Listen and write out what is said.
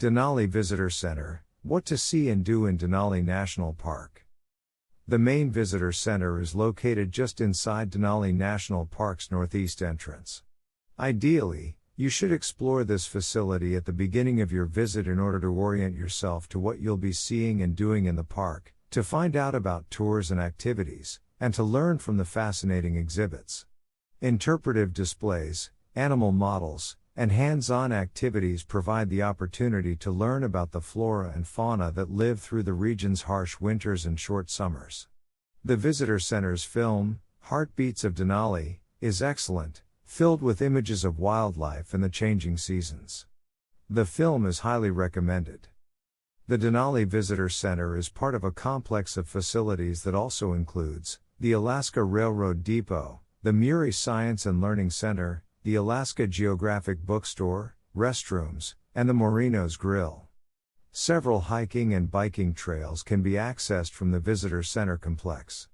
Denali Visitor Center, what to see and do in Denali National Park. The main visitor center is located just inside Denali National Park's northeast entrance. Ideally, you should explore this facility at the beginning of your visit in order to orient yourself to what you'll be seeing and doing in the park, to find out about tours and activities, and to learn from the fascinating exhibits. Interpretive displays, animal models, and hands-on activities provide the opportunity to learn about the flora and fauna that live through the region's harsh winters and short summers. The visitor center's film, Heartbeats of Denali, is excellent, filled with images of wildlife and the changing seasons. The film is highly recommended. The Denali Visitor Center is part of a complex of facilities that also includes the Alaska Railroad Depot, the Murie Science and Learning Center, the Alaska Geographic Bookstore, restrooms, and the Morino's Grill. Several hiking and biking trails can be accessed from the visitor center complex.